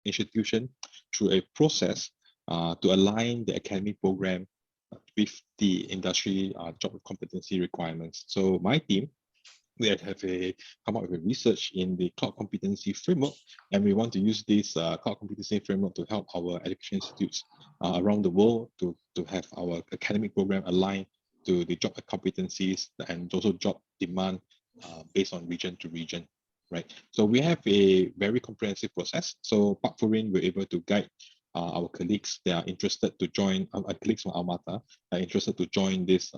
institution through a process to align the academic program with the industry job competency requirements. So my team, we have come up with a research in the cloud competency framework, and we want to use this cloud competency framework to help our education institutes around the world to have our academic program aligned to the job competencies and also job demand based on region to region, right? So we have a very comprehensive process. So Pak Furin will able to guide our colleagues that are interested to join, our colleagues from Almata are interested to join this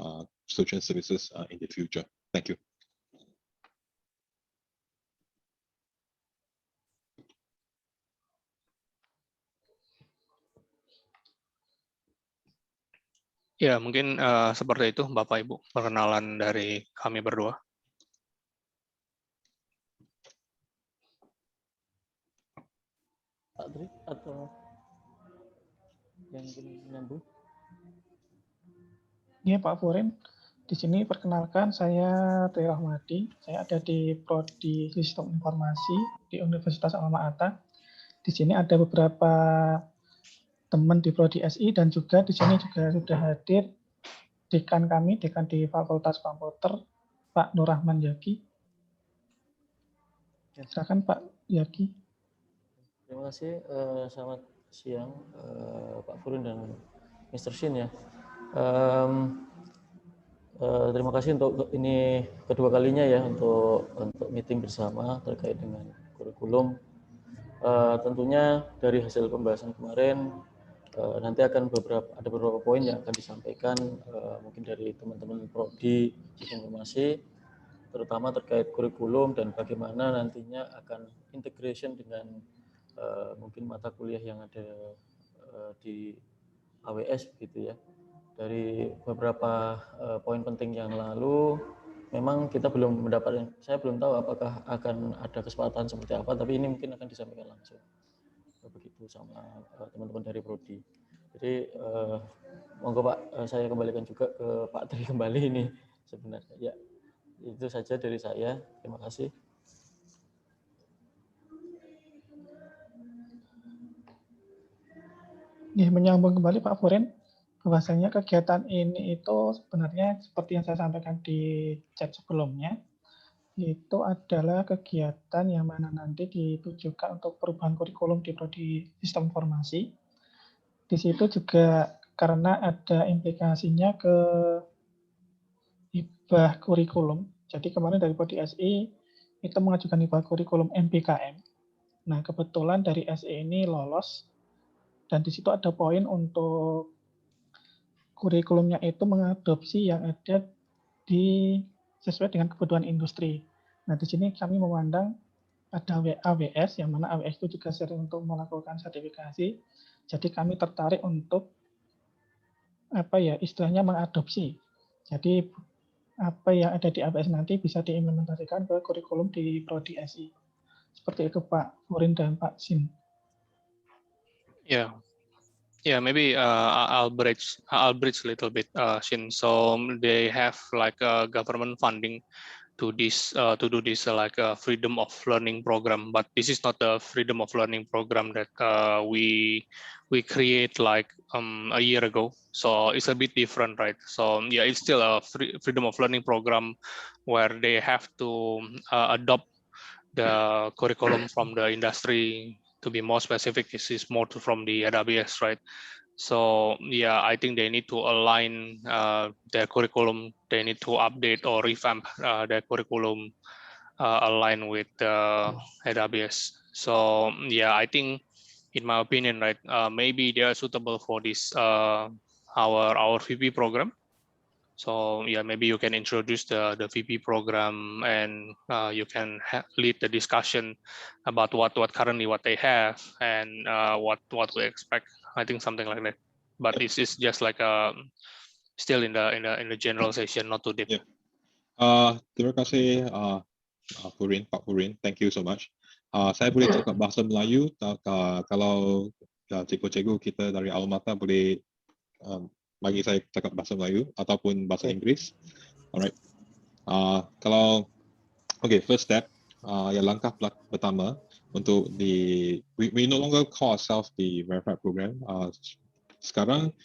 solution services in the future. Thank you. Ya, mungkin seperti itu Bapak Ibu, perkenalan dari kami berdua. Pak Tri atau yang menyambung? Ya, Pak Furin. Di sini perkenalkan saya Tri Rahmadi. Saya ada di Prodi Sistem Informasi di Universitas Alma Ata. Di sini ada beberapa teman di Prodi SI dan juga di sini juga sudah hadir dekan kami, dekan di Fakultas Komputer, Pak Nur Rahman Yaki. Silakan Pak Yaki. Terima kasih. Selamat siang Pak Furin dan Mr. Shin ya. Terima kasih untuk ini kedua kalinya ya untuk meeting bersama terkait dengan kurikulum. Tentunya dari hasil pembahasan kemarin nanti akan ada beberapa poin yang akan disampaikan mungkin dari teman-teman prodi informasi, terutama terkait kurikulum dan bagaimana nantinya akan integration dengan mungkin mata kuliah yang ada di AWS begitu ya. Dari beberapa poin penting yang lalu, memang kita belum mendapatkan, saya belum tahu apakah akan ada kesempatan seperti apa, tapi ini mungkin akan disampaikan langsung begitu sama teman-teman dari prodi. Jadi monggo Pak, saya kembalikan juga ke Pak Tri kembali ini sebenarnya. Ya, itu saja dari saya. Terima kasih. Ya, menyambung kembali Pak Furin, bahwasanya kegiatan ini itu sebenarnya seperti yang saya sampaikan di chat sebelumnya, itu adalah kegiatan yang mana nanti ditujukan untuk perubahan kurikulum di Prodi Sistem Informasi. Di situ juga karena ada implikasinya ke hibah kurikulum. Jadi kemarin dari Prodi SI itu mengajukan hibah kurikulum MBKM. Nah, kebetulan dari SI ini lolos. Dan di situ ada poin untuk kurikulumnya itu mengadopsi yang ada sesuai dengan kebutuhan industri. Nah, di sini kami memandang ada AWS, yang mana AWS itu juga sering untuk melakukan sertifikasi. Jadi kami tertarik untuk istilahnya mengadopsi. Jadi apa yang ada di AWS nanti bisa diimplementasikan ke kurikulum di Prodi SI. Seperti itu Pak Furin dan Pak Shin. Yeah, maybe I'll bridge a little bit, Shin. So they have like government funding to do this like a freedom of learning program, but this is not the freedom of learning program that we create like a year ago. So it's a bit different, right? So yeah, it's still a freedom of learning program where they have to adopt the curriculum from the industry. To be more specific, this is more from the AWS, right? So yeah, I think they need to align their curriculum. They need to update or revamp their curriculum align with AWS. So yeah, I think, in my opinion, right, maybe they are suitable for this our VP program. So yeah, maybe you can introduce the VP program and you can lead the discussion about what currently what they have and what we expect. I think something like that. But this is just like still in the generalization, not too deep. Yeah. Terima kasih Furin, Pak Furin. Thank you so much. Saya boleh cakap bahasa Melayu kalau cikgu-cikgu kita dari Almata boleh bagi saya cakap bahasa Melayu ataupun bahasa Inggris. Alright. Kalau first step, yang langkah pertama untuk we no longer call ourselves the verified program. Sekarang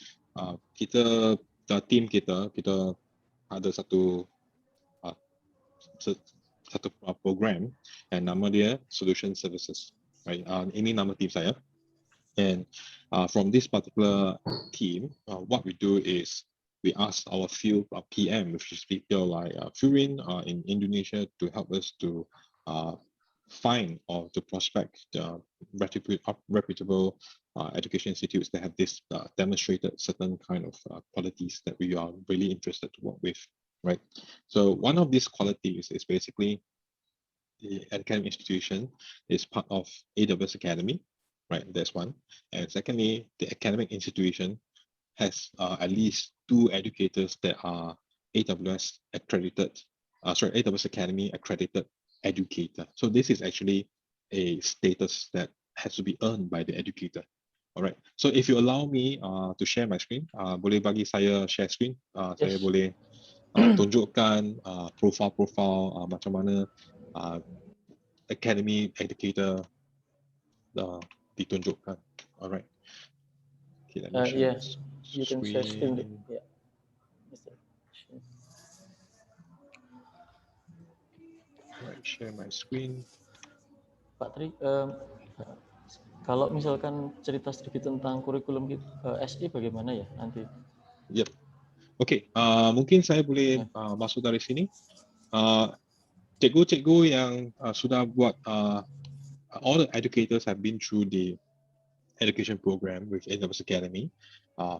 team kita ada satu program and nama dia Solution Services, right? Ini nama team saya. And from this particular team, what we do is we ask our field PM, which is people like Furin in Indonesia, to help us to find or to prospect reputable education institutes that have this demonstrated certain kind of qualities that we are really interested to work with, right? So one of these qualities is basically the academic institution is part of AWS Academy, right? That's one. And secondly, the academic institution has at least 2 educators that are AWS accredited, AWS Academy accredited educator. So this is actually a status that has to be earned by the educator. All right. So if you allow me to share my screen, boleh bagi saya share screen. Saya boleh tunjukkan profile macam mana academy educator ditunjukkan. All right. Okay, let me share Yeah, you can share screen. Yeah. Right, share my screen. Pak Tri, kalau misalkan cerita sedikit tentang kurikulum SI bagaimana ya nanti? Yep. Okay, mungkin saya boleh masuk dari sini. Cikgu-cikgu yang sudah buat, all the educators have been through the education program with AWS Academy,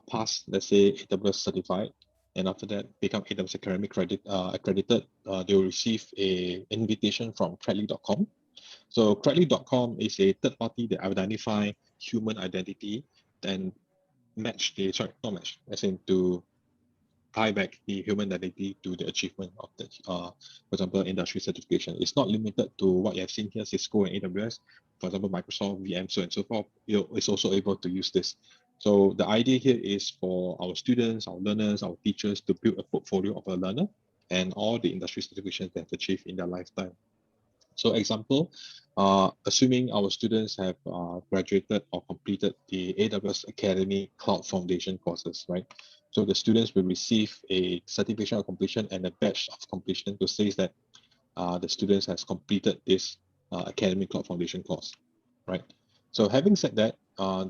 passed, let's say, AWS certified, and after that become AWS Academy accredited. They will receive a invitation from Credly.com. So Credly.com is a third party that identify human identity and match the, not match, as in to tie back the human identity to the achievement of the, for example, industry certification. It's not limited to what you have seen here, Cisco and AWS, for example, Microsoft, VM, so and so forth. It's also able to use this. So the idea here is for our students, our learners, our teachers to build a portfolio of a learner and all the industry certifications they have achieved in their lifetime. So example, assuming our students have graduated or completed the AWS Academy Cloud Foundation courses, right? So the students will receive a certification of completion and a badge of completion to say that the students has completed this Academy Cloud Foundation course, right? So having said that,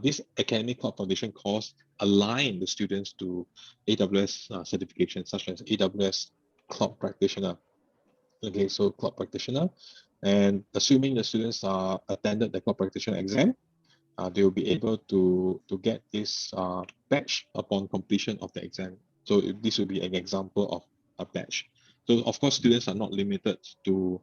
this Academy Cloud Foundation course align the students to AWS certifications such as AWS Cloud Practitioner. Okay, so Cloud Practitioner, and assuming the students attended the Cloud Practitioner exam, they will be able to get this badge upon completion of the exam. So this will be an example of a badge. So of course, students are not limited to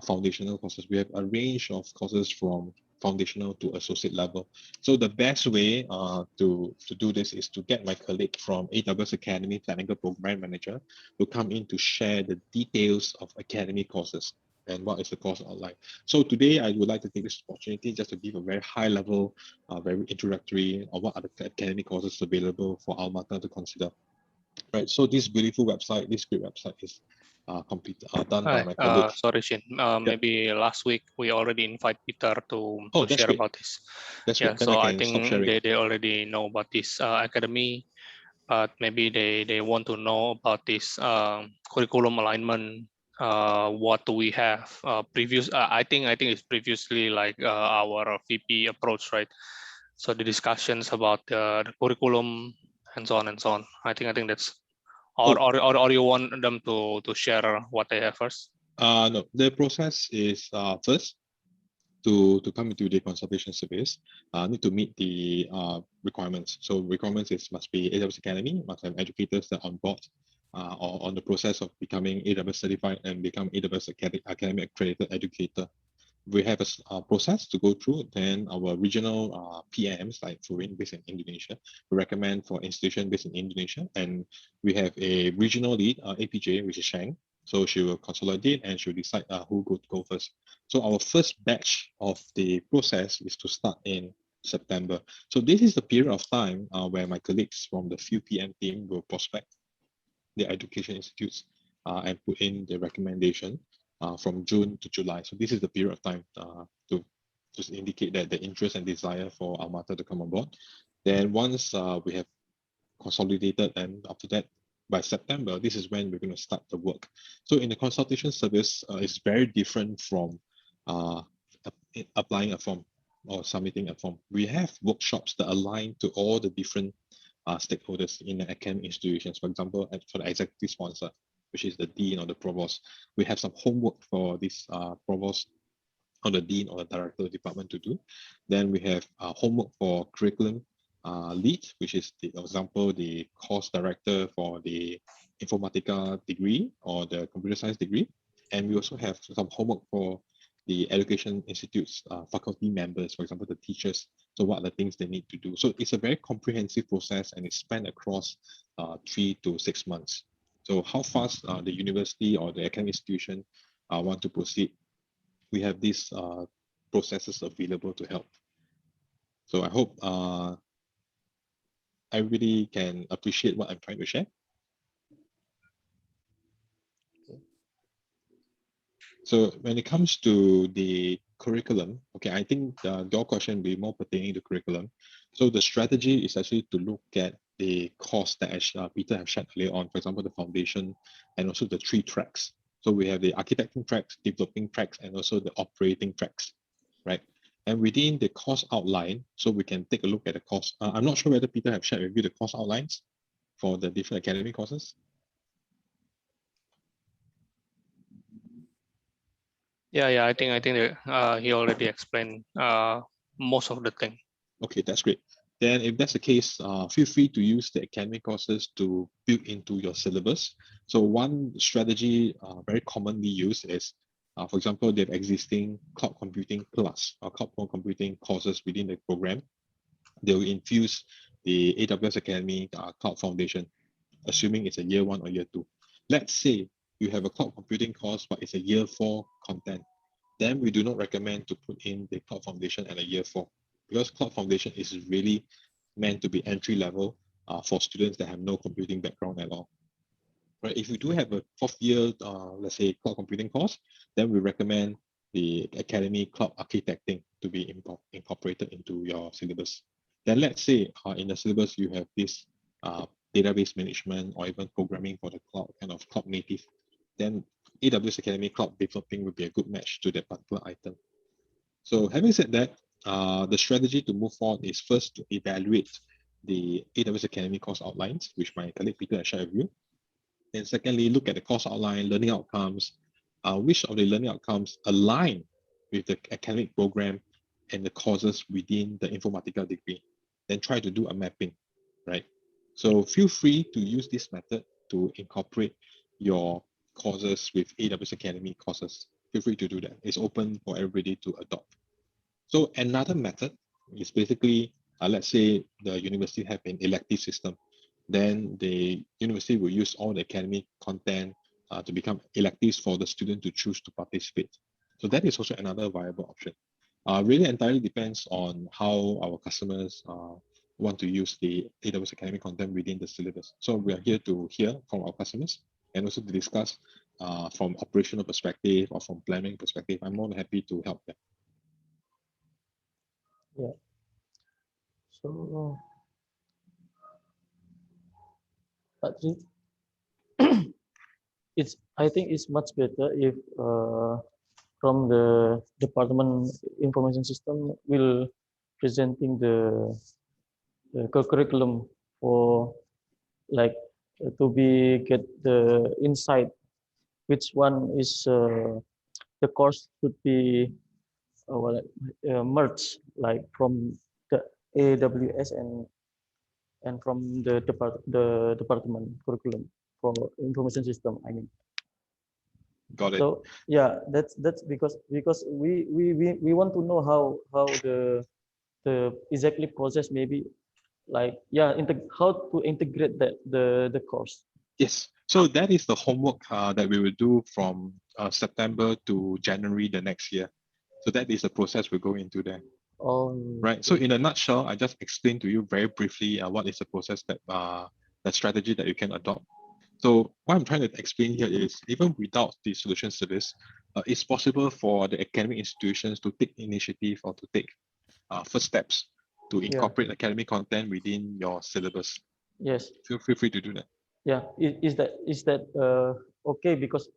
foundational courses. We have a range of courses from foundational to associate level. So the best way to do this is to get my colleague from AWS Academy Technical Program Manager to come in to share the details of academy courses and what is the course outline. So today I would like to take this opportunity just to give a very high level, very introductory of what are the academic courses available for our mater to consider. Right, so this beautiful website, this great website is done by my colleague. Sorry, Shin. Maybe last week we already invite Peter to share great. about this. That's yeah, great. so I think they already know about this academy, but maybe they want to know about this curriculum alignment. What do we have? I think it's previously like our VP approach, right? So the discussions about the curriculum and so on and so on. I think that's. Or you want them to share what they have first? No, the process is first to come into the consultation service, need to meet the requirements. So requirements must be AWS Academy, must have educators that are on board or on the process of becoming AWS certified and become AWS Academy accredited educator. We have a process to go through. Then our regional PMs like Furin based in Indonesia, we recommend for institution based in Indonesia, and we have a regional lead, APJ, which is Shang. So she will consolidate and she'll decide who could go first. So our first batch of the process is to start in September. So this is the period of time where my colleagues from the few PM team will prospect the education institutes and put in the recommendation from June to July. So this is the period of time to to indicate that the interest and desire for Almata to come on board. Then once we have consolidated, and after that, by September, this is when we're going to start the work. So in the consultation service, it's very different from applying a form or submitting a form. We have workshops that align to all the different stakeholders in the academic institutions. For example, for the executive sponsor, which is the dean or the provost, we have some homework for this provost or the dean or the director of the department to do. Then we have homework for curriculum lead, which is, the example, the course director for the Informatica degree or the computer science degree. And we also have some homework for the education institutes, faculty members, for example, the teachers. So what are the things they need to do? So it's a very comprehensive process, and it's spanned across 3 to 6 months. So how fast the university or the academic institution want to proceed, we have these processes available to help. So I hope everybody can appreciate what I'm trying to share. So when it comes to the curriculum, okay, I think your question will be more pertaining to curriculum. So the strategy is actually to look at the course that Peter has shared earlier on, for example, the foundation and also the 3 tracks. So we have the architecting tracks, developing tracks, and also the operating tracks, right? And within the course outline, so we can take a look at the course. I'm not sure whether Peter have shared with you the course outlines for the different academic courses. Yeah. I think he already explained most of the thing. Okay, that's great. Then if that's the case, feel free to use the academic courses to build into your syllabus. So one strategy very commonly used is, for example, they have existing cloud computing class or cloud computing courses within the program. They will infuse the AWS Academy Cloud Foundation, assuming it's a year 1 or year 2. Let's say you have a cloud computing course, but it's a year 4 content. Then we do not recommend to put in the cloud foundation at a year 4, because cloud foundation is really meant to be entry level for students that have no computing background at all. Right? If you do have a 4th year, let's say cloud computing course, then we recommend the Academy Cloud Architecting to be incorporated into your syllabus. Then let's say in the syllabus you have this database management or even programming for the cloud, kind of cloud native, then AWS Academy Cloud Developing would be a good match to that particular item. So having said that, the strategy to move forward is first to evaluate the AWS Academy course outlines, which my colleague Peter has shared with you. And secondly, look at the course outline, learning outcomes, which of the learning outcomes align with the academic program and the courses within the Informatica degree. Then try to do a mapping, right? So feel free to use this method to incorporate your courses with AWS Academy courses. Feel free to do that. It's open for everybody to adopt. So another method is basically, let's say the university have an elective system. Then the university will use all the academic content to become electives for the student to choose to participate. So that is also another viable option. Really entirely depends on how our customers want to use the AWS academic content within the syllabus. So we are here to hear from our customers and also to discuss from operational perspective or from planning perspective. I'm more than happy to help them. Yeah. So, I think it's much better if from the department information system will presenting the curriculum for like to be get the insight which one is the course should be merged like from the AWS and from the department curriculum for information system, I mean. Got it. So yeah, that's because we want to know how the exactly process, maybe like, yeah, how to integrate the course. Yes, so that is the homework that we will do from September to January the next year. So that is the process we're going into there. Right. So in a nutshell, I just explained to you very briefly what is the process that the strategy that you can adopt. So what I'm trying to explain here is, even without the solution service, it's possible for the academic institutions to take initiative or to take first steps to incorporate academic content within your syllabus. Yes. Feel free to do that. Yeah. Is that okay? Because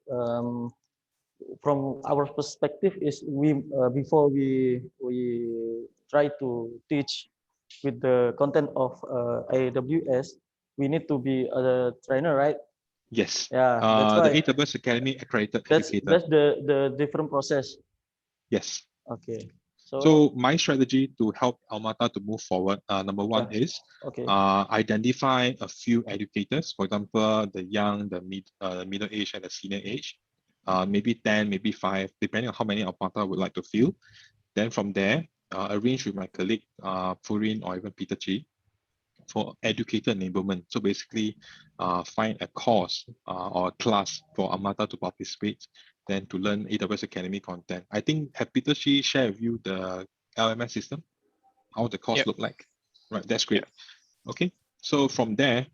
from our perspective, is we before we try to teach with the content of AWS, we need to be a trainer, right? Yes. Yeah, that's the why. AWS Academy accredited That's educator. the different process. Yes. Okay. So my strategy to help Almata to move forward, number one is identify a few educators, for example, the young, the middle age, and the senior age, maybe 10, maybe 5, depending on how many Almata would like to fill. Then from there, arrange with my colleague, Furin or even Peter Chi, for educator enablement. So basically, find a course or a class for Amata to participate, then to learn AWS Academy content. I think have Peter Shi share with you the LMS system, how the course look like. Right, that's great. Okay, so from there,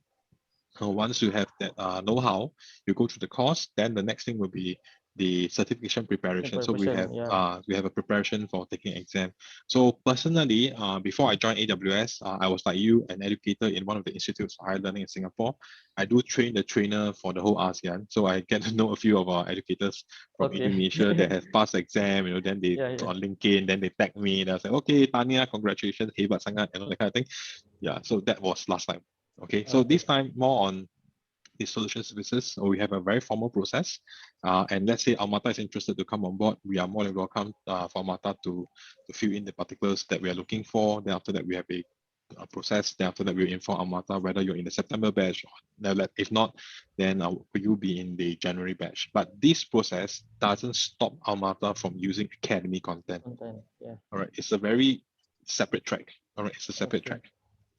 once you have that know-how, you go through the course. Then the next thing will be the certification preparation. So we have a preparation for taking exam. So personally, before I joined AWS, I was like you, an educator in one of the institutes of higher learning in Singapore. I do train the trainer for the whole ASEAN. So I get to know a few of our educators from Indonesia that have passed the exam. You know, then they on LinkedIn, then they tag me. And I was like, okay, Tanya, congratulations, hebat sangat, and all that kind of thing. Yeah, so that was last time. Okay, so this time more on the solution services. So we have a very formal process. And let's say Almata is interested to come on board, we are more than welcome for Almata to fill in the particulars that we are looking for. Then after that, we have a process. Then after that, we'll inform Almata whether you're in the September batch. Or if not, then will you be in the January batch. But this process doesn't stop Almata from using academy content. All right, it's a very separate track. All right, it's a separate track.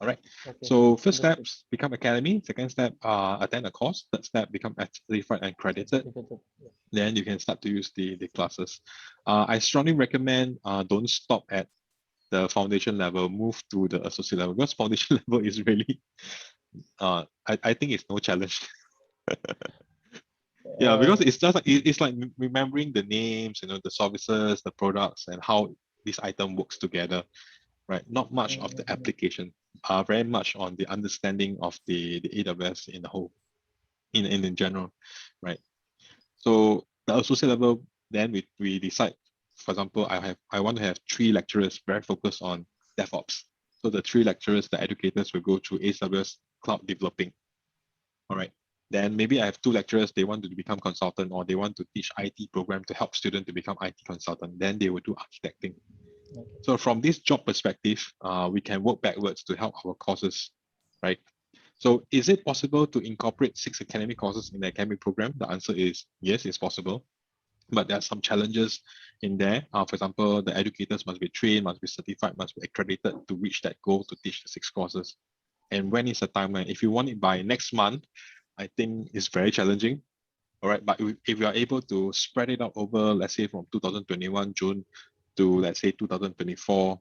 All right. So first steps, become academy. Second step, attend a course. Third step, become certified and accredited. Then you can start to use the classes. I strongly recommend don't stop at the foundation level, move to the associate level, because foundation level is really, I think it's no challenge. Yeah, because it's just like, it's like remembering the names, you know, the services, the products, and how this item works together. Right, not much of the application, very much on the understanding of the AWS in the whole, in general, right? So the associate level, then we decide, for example, I want to have 3 lecturers very focused on DevOps. So the 3 lecturers, the educators will go through AWS cloud developing. All right. Then maybe I have 2 lecturers, they want to become consultant, or they want to teach IT program to help students to become IT consultant. Then they will do architecting. So from this job perspective, we can work backwards to help our courses, right? So is it possible to incorporate 6 academic courses in the academic program? The answer is yes, it's possible. But there are some challenges in there. For example, the educators must be trained, must be certified, must be accredited to reach that goal to teach the 6 courses. And when is the timeline? If you want it by next month, I think it's very challenging. All right, but if we are able to spread it out over, let's say from 2021 June to let's say 2024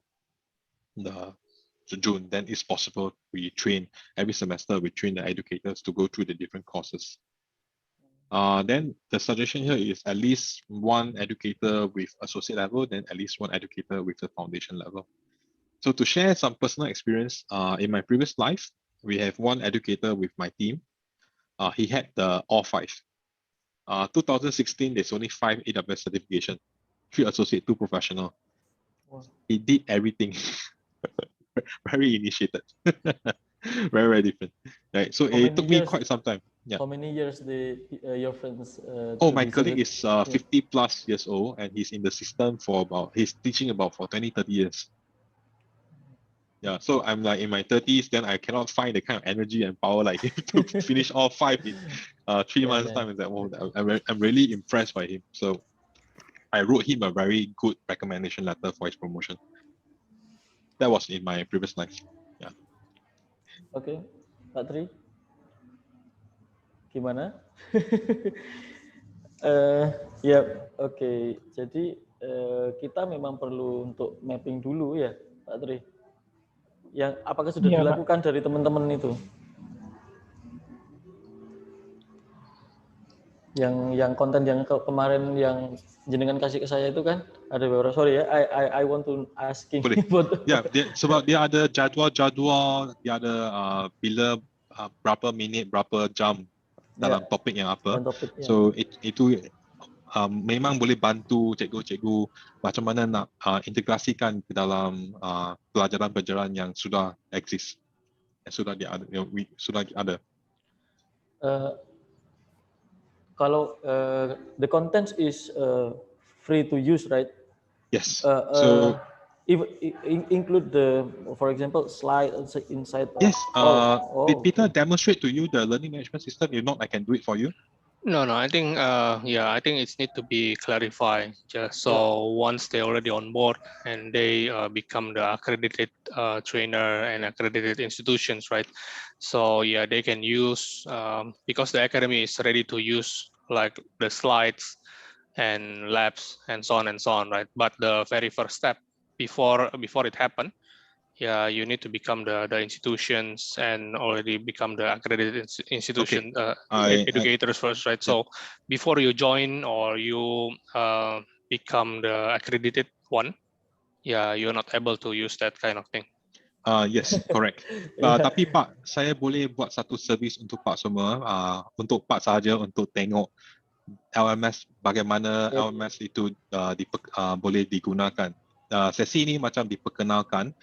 to June, then it's possible. We train every semester, we train the educators to go through the different courses. Then the suggestion here is at least 1 educator with associate level, then at least 1 educator with the foundation level. So to share some personal experience, in my previous life, we have 1 educator with my team. He had all 5. 2016, there's only 5 AWS certification, 3 associate, 2 professional. Wow. He did everything. Very initiated. very different. Right. So it took me quite some time. Yeah. How many years your friends? My colleague is 50 plus years old, and he's in the system he's teaching about for 20, 30 years. Yeah, so I'm like in my 30s, then I cannot find the kind of energy and power like him to finish all 5 in 3 months time. Is that I'm really impressed by him. So I wrote him a very good recommendation letter for his promotion. That was in my previous life. Yeah. Okay, Pak Tri, gimana? Ya, oke. Jadi kita memang perlu untuk mapping dulu ya, Pak Tri. Yang apakah sudah dilakukan Pak? Dari teman-teman itu? yang konten yang kemarin yang jenengan kasih ke saya itu kan ada beberapa, sorry ya, I want to asking Boleh. about Ya, sebab dia ada jadual, dia ada bila berapa minit, berapa jam dalam topik yang apa. dan topik ya. So itu memang boleh bantu cikgu-cikgu macam mana nak integrasikan ke dalam pelajaran-pelajaran yang sudah eksis, yang sudah ada. Kalau the content is free to use, right? Yes. So if include the, for example, slide inside. yes. Peter, Okay. demonstrate to you the learning management system. If not, I can do it for you. No, I think I think it's need to be clarified. Just so once they're already on board and they become the accredited trainer and accredited institutions, right? So yeah, they can use because the academy is ready to use like the slides and labs and so on, right? But the very first step before it happened, yeah, you need to become the institutions and already become the accredited institution educators first, right? So before you join or you become the accredited one, yeah, you're not able to use that kind of thing. Yes, correct. Tapi Pak, saya boleh buat satu servis untuk Pak semua, untuk Pak sahaja untuk tengok LMS bagaimana LMS itu boleh digunakan. Sesi ini macam diperkenalkan.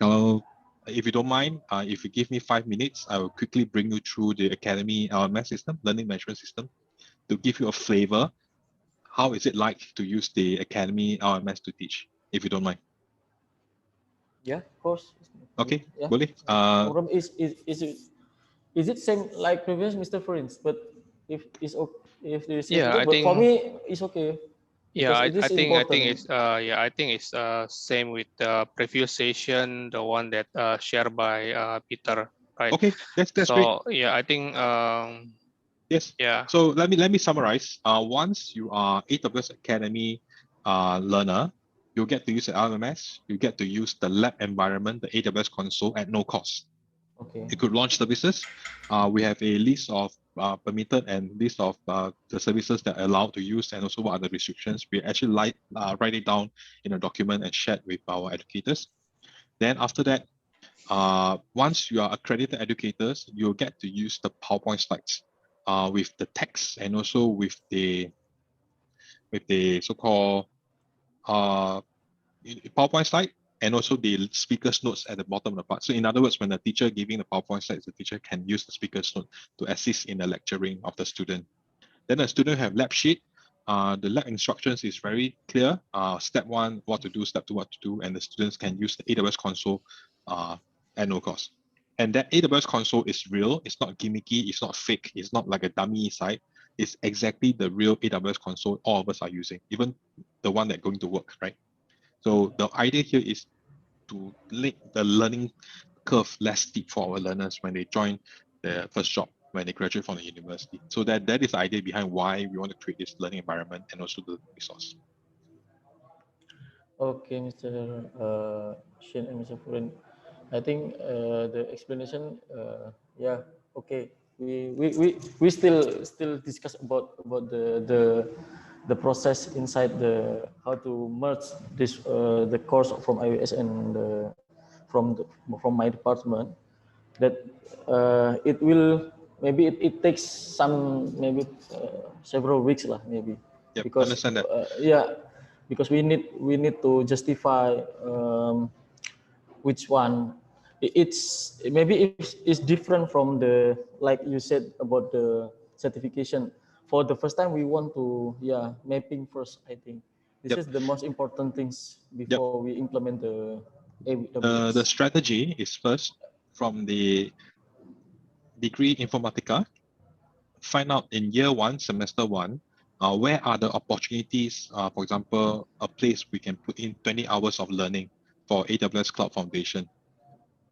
Kalau if you don't mind, if you give me 5 minutes, I will quickly bring you through the Academy LMS system, learning management system, to give you a flavor. How is it like to use the Academy LMS to teach? If you don't mind. Yeah, of course. Okay, yeah. boleh. Program is it same like previous, Mr. Furin? But if there is I but think for me it's okay. Yeah, I think important. I think it's same with the previous session, the one that shared by Peter, right? Okay, that's so, great. Yeah, I think yes. Yeah. So let me summarize. Once you are AWS Academy learner, you get to use the LMS. You get to use the lab environment, the AWS console at no cost. Okay. You could launch services. We have a list of permitted and list of the services that are allowed to use, and also what are the restrictions. We actually write it down in a document and share it with our educators. Then after that, once you are accredited educators, you'll get to use the PowerPoint slides with the text and also with the so-called PowerPoint slide, and also the speaker's notes at the bottom of the part. So in other words, when the teacher giving the PowerPoint slides, the teacher can use the speaker's note to assist in the lecturing of the student. Then the student have lab sheet. The lab instructions is very clear. Step 1, what to do, step 2, what to do, and the students can use the AWS console at no cost. And that AWS console is real. It's not gimmicky. It's not fake. It's not like a dummy site. It's exactly the real AWS console all of us are using, even the one that's going to work, right? So the idea here is to make the learning curve less steep for our learners when they join their first job, when they graduate from the university. So that is the idea behind why we want to create this learning environment and also the resource. Okay, Mr. Shin and Mr. Furin. I think the explanation, okay. We still discuss about the process inside the how to merge this the course from AWS and from my department. That it will maybe it takes some maybe several weeks lah maybe. Yep, because understand that. Because we need to justify which one. It's different from the, like you said about the certification. For the first time we want to mapping first. I think this is the most important things before we implement the AWS. The strategy is first from the degree Informatica, find out in year 1, semester 1, where are the opportunities, for example, a place we can put in 20 hours of learning for AWS Cloud Foundation.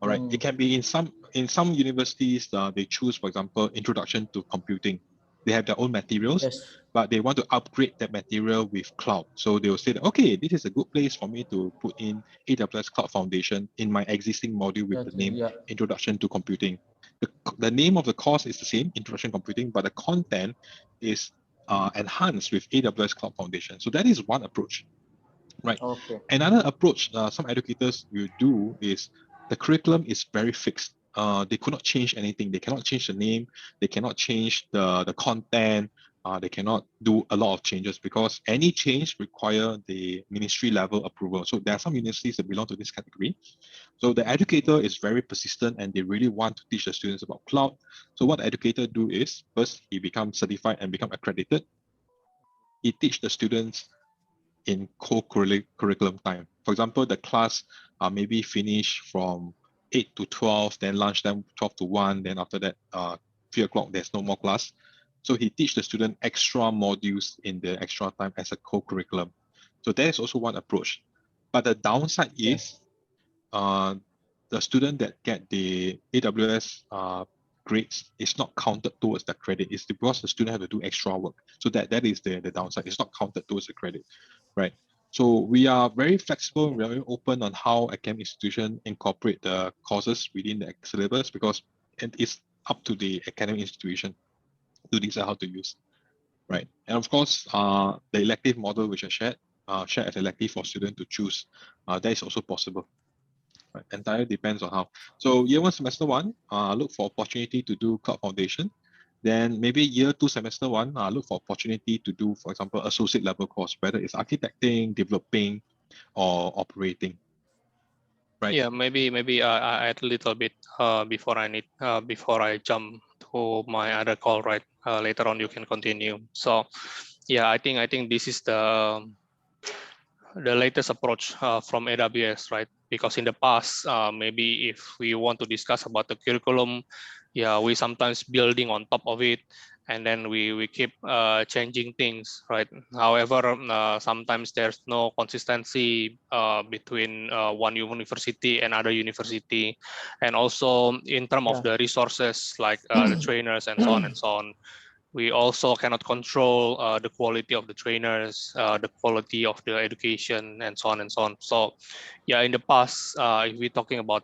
All right, it can be in some universities, they choose, for example, introduction to computing. They have their own materials, but they want to upgrade that material with cloud. So they will say that, okay, this is a good place for me to put in AWS Cloud Foundation in my existing module with the name Introduction to Computing. the name of the course is the same, Introduction to Computing, but the content is enhanced with AWS Cloud Foundation. So that is one approach, right? Okay. Another approach some educators will do is the curriculum is very fixed. They could not change anything. They cannot change the name. They cannot change the content. They cannot do a lot of changes because any change require the ministry level approval. So there are some universities that belong to this category. So the educator is very persistent and they really want to teach the students about cloud. So what the educator do is first he becomes certified and become accredited. He teach the students in co-curriculum time. For example, the class maybe finish from 8 to 12, then lunchtime 12 to 1, then after that 3 o'clock there's no more class. So he teach the student extra modules in the extra time as a co-curriculum. So that is also one approach. But the downside is the student that get the AWS grades is not counted towards the credit. It's because the student have to do extra work. So that is the downside. It's not counted towards the credit, right? So we are very flexible, we are very open on how academic institution incorporate the courses within the syllabus because it is up to the academic institution to decide how to use, right? And of course, the elective model which I shared as elective for students to choose, that is also possible. Right. Entirely depends on how. So year 1 semester 1, look for opportunity to do Cloud Foundation. Then maybe year 2 semester 1, look for opportunity to do, for example, associate level course, whether it's architecting, developing, or operating. Right. Yeah, maybe I add a little bit before I jump to my other call, right? Later on you can continue. So yeah, I think this is the latest approach from AWS, right? Because in the past, maybe if we want to discuss about the curriculum, yeah, we sometimes building on top of it, and then we keep changing things, right? However, sometimes there's no consistency between one university and other university, and also in terms of the resources like the trainers and so on and so on. We also cannot control the quality of the trainers, the quality of the education, and so on and so on. So, yeah, in the past, if we're talking about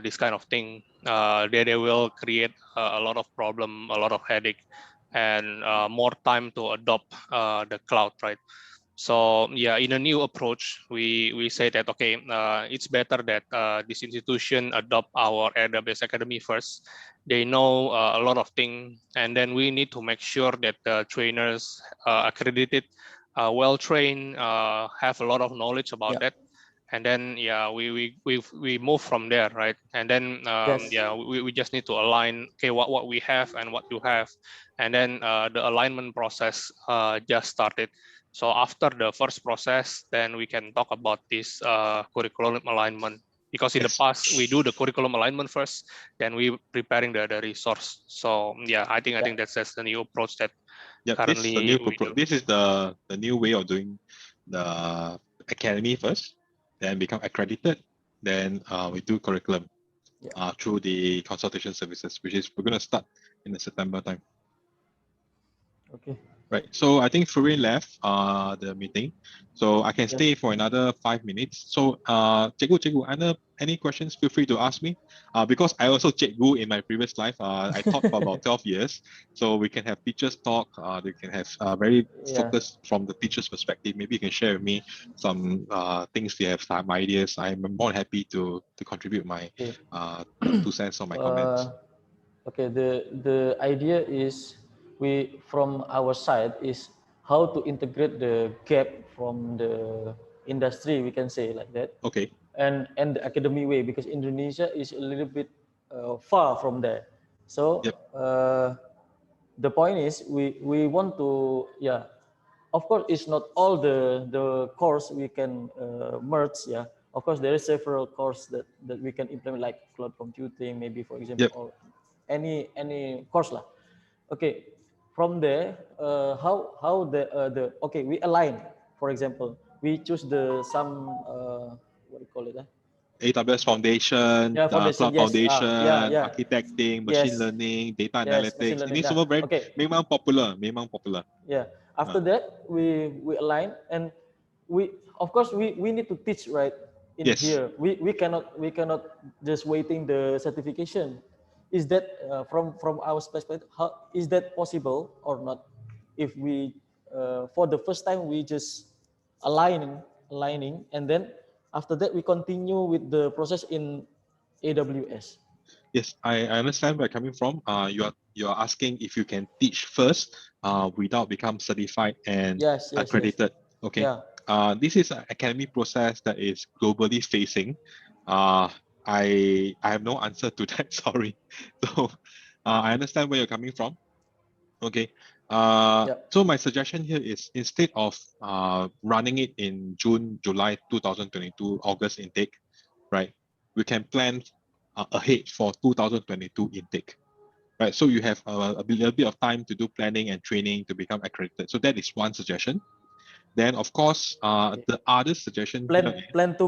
this kind of thing, they will create a lot of problem, a lot of headache, and more time to adopt the cloud, right? So yeah, in a new approach, we say that okay, it's better that this institution adopt our AWS Academy first. They know a lot of things, and then we need to make sure that the trainers accredited, well trained, have a lot of knowledge about that. And then yeah, we move from there, right? And then yeah, we just need to align okay what we have and what you have, and then the alignment process just started. So after the first process, then we can talk about this curriculum alignment. Because in the past we do the curriculum alignment first, then we preparing the resource. So yeah, I think that's the new approach that currently this is the new way of doing the academy first, then become accredited, then we do curriculum through the consultation services, which is we're going to start in the September time. Okay. Right. So I think Furin left the meeting, so I can stay for another 5 minutes. So Cikgu, any questions? Feel free to ask me. Because I also Cikgu in my previous life. I taught for about 12 years, so we can have teachers talk. They can have very focused from the teacher's perspective. Maybe you can share with me some things you have, some ideas. I'm more happy to contribute my 2 cents on my comments. Okay. The idea is from our side is how to integrate the gap from the industry, we can say like that. Okay. And the academic way, because Indonesia is a little bit far from there. So the point is we want to of course it's not all the course we can merge. Of course there is several course that we can implement, like cloud computing, maybe, for example, or any course lah. Okay, from there how the okay, we align. For example, we choose some what do you call it, AWS Foundation, Cloud Foundation, architecting, machine learning, data analytics. Ini semua memang popular. Yeah. After that, we align, and we of course we need to teach, right? In here, we cannot just waiting the certification. is that from our perspective, how is that possible or not? If we for the first time we just aligning, and then after that we continue with the process in AWS. Yes, I understand where you're coming from. You're asking if you can teach first without become certified and Yes. accredited. Okay. Yeah. This is an academic process that is globally facing. I have no answer to that. Sorry. So I understand where you're coming from. Okay. Yeah. So my suggestion here is instead of running it in June, July 2022, August intake, right? We can plan ahead for 2022 intake, right? So you have a little bit of time to do planning and training to become accredited. So that is one suggestion. Then of course, the other suggestion here is, plan to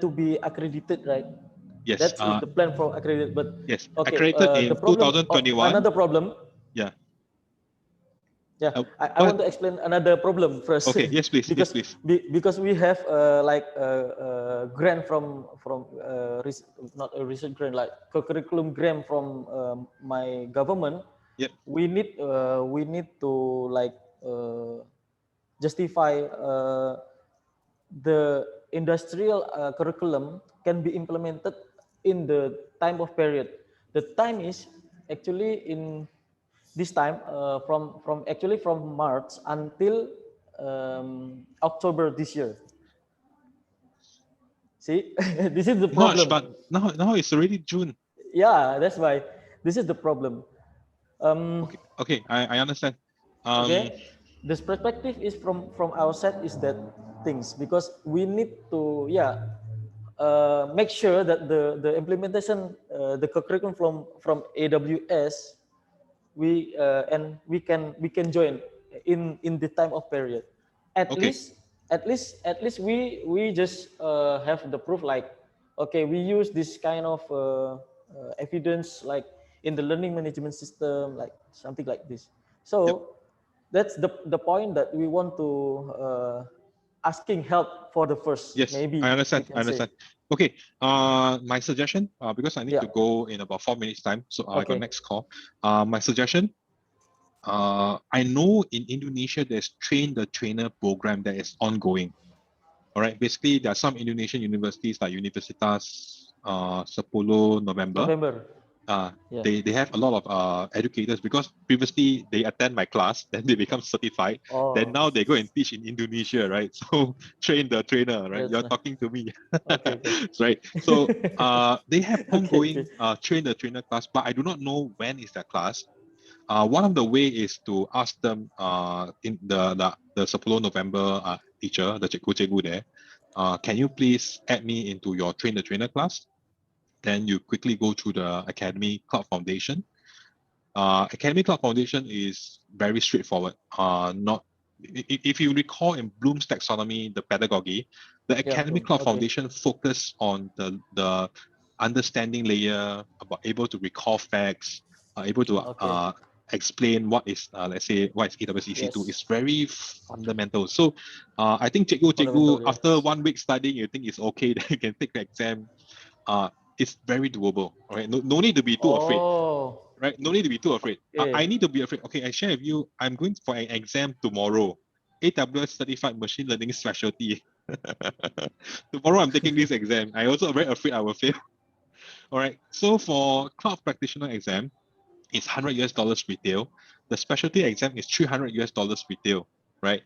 be accredited, right? yes, That is the plan for accredited. But yes, okay, accredited the in problem, 2021. another problem. Yeah. Yeah, I want to explain another problem first. Okay, yes, please. because yes, please. because we have like grant from not a recent grant, like curriculum grant from my government. Yep. We need to like justify the industrial curriculum can be implemented in the time of period. The time is actually in this time from March until October this year. See, this is the March, problem. but now it's already June. Yeah, that's why this is the problem. Okay, I understand. Okay, this perspective is from our side is that things, because we need to make sure that the implementation the curriculum from AWS and we can join in the time of period. At Okay. least we just have the proof, like, okay, we use this kind of evidence like in the learning management system, like something like this. So Yep. that's the point that we want to asking help for the first. Yes, Maybe I understand. we can say. Okay. My suggestion, because I need to go in about 4 minutes time, so I got Okay. next call. My suggestion, I know in Indonesia there's train the trainer program that is ongoing. All right. Basically, there are some Indonesian universities like Universitas 10 November. Yeah. They have a lot of educators, because previously they attend my class, then they become certified. Then now they go and teach in Indonesia, right? So train the trainer, right? That's You're nice. talking to me. Okay. Right. So they have ongoing Okay. train the trainer class, but I do not know when is that class. One of the way is to ask them in the 10 November teacher, the cikgu there, can you please add me into your train the trainer class? Then you quickly go through the Academy Cloud Foundation. Academy Cloud Foundation is very straightforward. Not if you recall in Bloom's taxonomy, the pedagogy, the Academy Cloud Foundation focus on the understanding layer, about able to recall facts, able to explain what is let's say what is AWS EC2. It's very fundamental. So I think cikgu after 1 week studying, you think it's okay that you can take the exam. It's very doable. All right, no need to be too afraid. Right, no need to be too afraid. I need to be afraid. Okay, I share with you. I'm going for an exam tomorrow. AWS Certified Machine Learning Specialty. Tomorrow I'm taking this exam. I also very afraid I will fail. All right. So for cloud practitioner exam, it's $100 retail. The specialty exam is $300 retail. Right.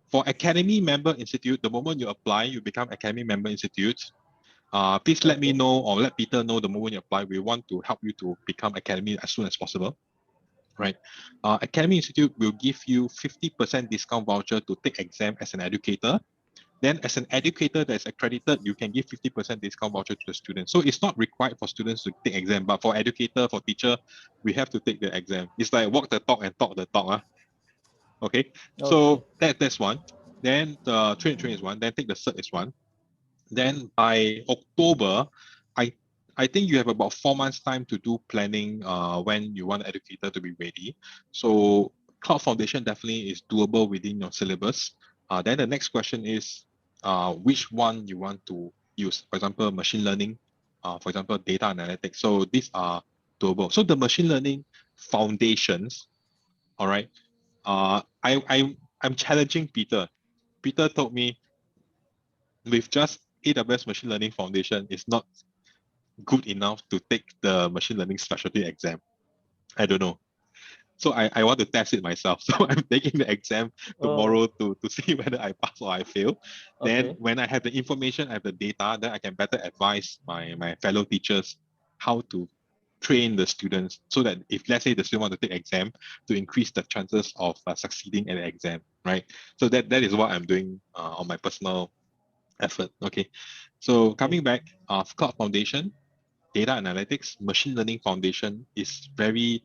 For Academy Member Institute, the moment you apply, you become Academy Member Institute. Please let me know, or let Peter know the moment you apply. We want to help you to become Academy as soon as possible. Right. Academy Institute will give you 50% discount voucher to take exam as an educator. Then as an educator that's accredited, you can give 50% discount voucher to the students. So it's not required for students to take exam, but for educator, for teacher, we have to take the exam. It's like walk the talk and talk the talk. Okay. So that's one. Then the train is one. Then take the cert is one. Then by October, I think you have about 4 months time to do planning when you want an educator to be ready. So Cloud Foundation definitely is doable within your syllabus. Then the next question is which one you want to use. For example, machine learning, for example, data analytics. So these are doable. So the machine learning foundations, all right. I'm challenging Peter. Peter told me with just AWS machine learning foundation is not good enough to take the machine learning specialty exam. I don't know. So I want to test it myself. So I'm taking the exam tomorrow to see whether I pass or I fail. Then when I have the information, I have the data, then I can better advise my fellow teachers how to train the students so that if let's say the student want to take exam, to increase the chances of succeeding in the exam, right? So that is what I'm doing on my personal effort. Okay. So coming back, Cloud Foundation, data analytics, machine learning foundation is very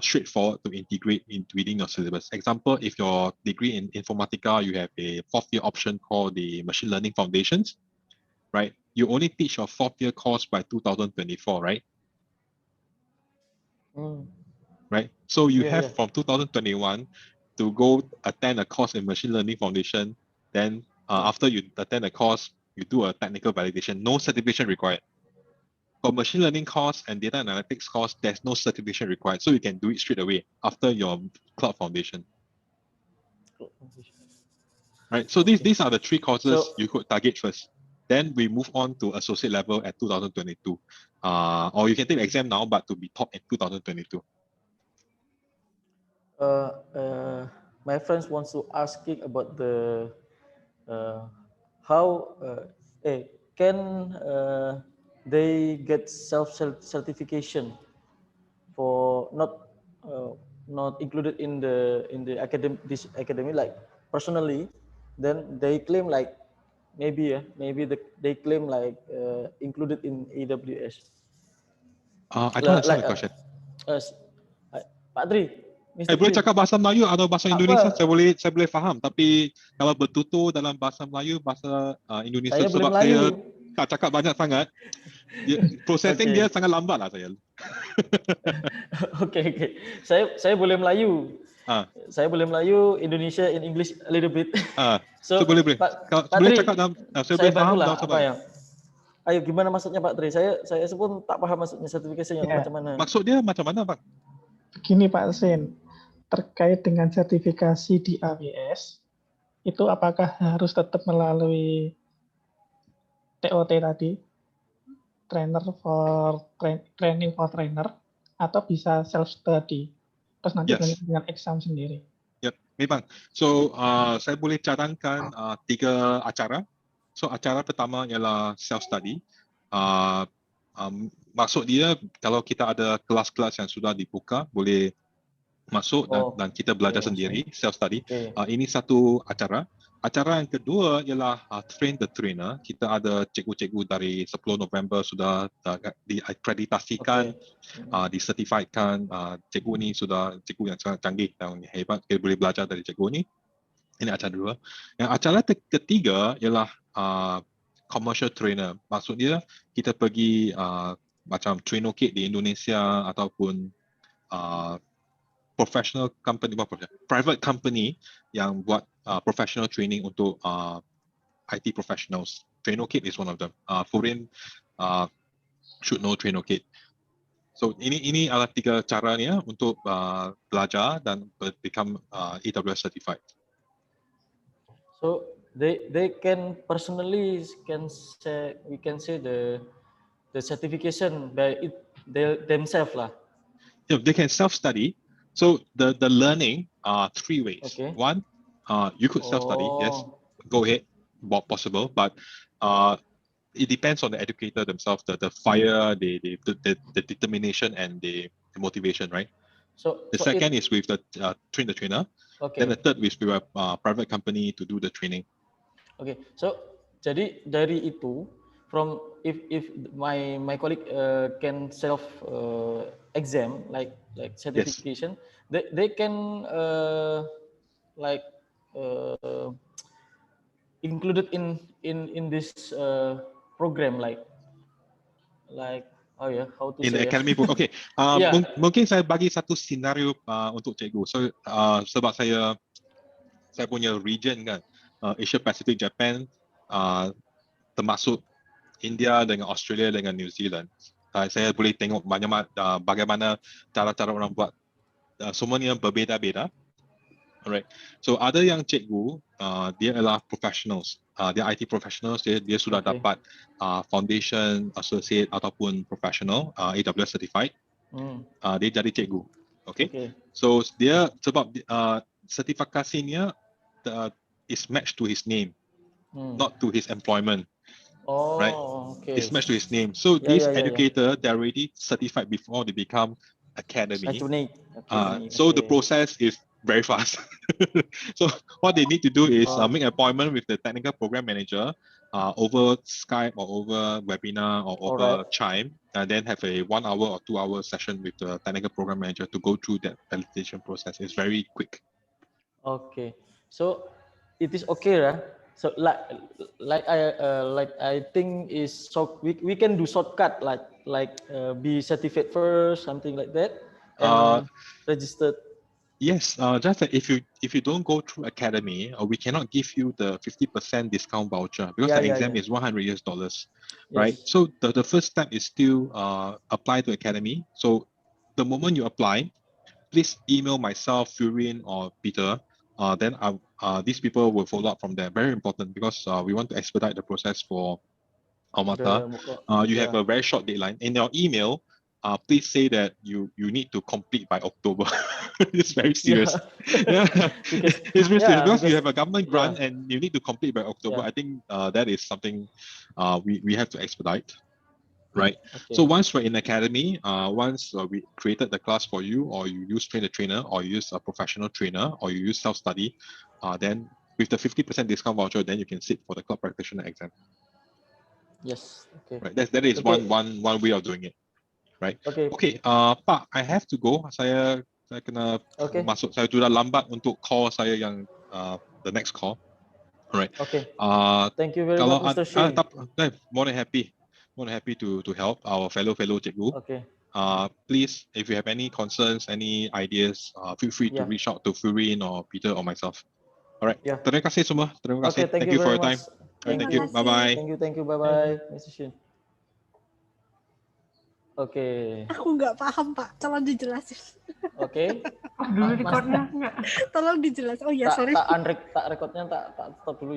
straightforward to integrate within your syllabus. Example, if your degree in Informatica, you have a 4th-year option called the machine learning foundations, right? You only teach your 4th-year course by 2024, right? Right. So you have from 2021 to go attend a course in machine learning foundation. Then after you attend a course, you do a technical validation. No certification required. For machine learning course and data analytics course, there's no certification required. So you can do it straight away after your cloud foundation. Right. So these are the 3 courses you could target first. Then we move on to associate level at 2022. Or you can take the exam now, but to be taught in 2022. My friends wants to asking about the how can they get self certification for not included in the academy like personally, then they claim like maybe they claim like included in AWS. I don't understand the question. Pak Tri, Mr. Boleh Tri. cakap bahasa Melayu atau bahasa Indonesia, saya boleh faham. Tapi kalau bertutur dalam bahasa Melayu, bahasa Indonesia, saya sebab saya tak cakap banyak sangat, processing dia sangat lambat lah saya. Oke. Saya boleh Melayu. Saya boleh Melayu, Indonesia in English a little bit. So boleh. Pak boleh Tri, cakap dalam, saya boleh faham lah dalam apa ya. Ayo gimana maksudnya Pak Tri? Saya pun tak paham maksudnya sertifikasinya macam mana. Maksud dia macam mana, Pak? Begini Pak Sin, terkait dengan sertifikasi di AWS, itu apakah harus tetap melalui TOT tadi, training for trainer, atau bisa self study, terus nanti dengan exam sendiri? Ya, memang. So saya boleh cadangkan 3 acara. So acara pertama ialah self study. Maksud dia kalau kita ada kelas-kelas yang sudah dibuka, boleh masuk dan kita belajar sendiri, self study. Ini satu acara. Acara yang kedua ialah train the trainer. Kita ada cikgu-cikgu dari 10 November sudah diakreditasikan, disertifiedkan. Cikgu ni sudah cikgu yang sangat canggih dan hebat. Kita boleh belajar dari cikgu ni. Ini acara 2. Yang acara ketiga ialah commercial trainer. Maksud dia kita pergi macam Trainokit di Indonesia ataupun professional company, private company yang buat professional training untuk IT professionals. Trainokit is one of them. Furin should know Trainokit. So ini adalah 3 caranya untuk belajar dan become AWS certified. So they can personally we can say the certification by themselves lah. Yeah, they can self-study. So the learning are 3 ways. One, you could self-study. Yes, go ahead, possible. But it depends on the educator themselves, the fire, the determination, and the motivation, right? So the second is with the train the trainer. Then the third is with a private company to do the training. So jadi dari itu, from if my colleague can self exam like certification, they can included in this program like how to in say the academy book. Okay. Mungkin saya bagi satu senario untuk cikgu. So sebab saya punya region kan, Asia Pacific, Japan, termasuk India dengan Australia dengan New Zealand. Saya boleh tengok bagaimana cara-cara orang buat. Semuanya berbeza-beza. Alright. So ada yang cikgu, dia adalah professionals. Dia IT professionals, dia sudah dapat foundation, associate ataupun professional, AWS certified. Dia jadi cikgu. Okay. So dia sebab sertifikasinya is matched to his name, not to his employment. Right? Okay. It's matched to his name. So these educator, they're already certified before they become academy. So the process is very fast. So what they need to do is make an appointment with the technical program manager over Skype or over webinar or over Chime, and then have a 1 hour or 2 hour session with the technical program manager to go through that validation process. It's very quick. Okay, so it is okay, right? So like I think is so we can do shortcut like be certified first, something like that, and registered. Yes, just that if you don't go through academy, we cannot give you the 50% discount voucher because the exam is $100, right? So the first step is still apply to academy. So the moment you apply, please email myself, Furin, or Peter. Then these people will follow up from there. Very important because we want to expedite the process for Almata. You have a very short deadline. In your email, please say that you need to complete by October. It's very serious. It's very serious because you have a government grant and you need to complete by October. I think that is something we have to expedite. Right. So once we're in academy, once we created the class for you, or you use train the trainer, or you use a professional trainer, or you use self-study, then with the 50% discount voucher, then you can sit for the cloud practitioner exam. Yes. Okay. Right. That is one way of doing it. Right. Okay. Pak, I have to go. Saya kena masuk. Saya sudah lambat untuk call saya yang the next call. Alright. Okay. Thank you very much, Mr. Shin. More than happy to help our fellow cikgu. Okay. Please, if you have any concerns, any ideas, feel free to reach out to Furin or Peter or myself. Alright. Terima kasih semua. Terima kasih. Thank you for your much. time. Thank you. Bye bye. Thank you. Bye bye, Mr. Shin. Aku nggak paham, Pak. Tolong dijelasin. Dulu recordnya nggak. Tolong dijelasin. Oh ya, sorry. Tak recordnya tak stop dulu.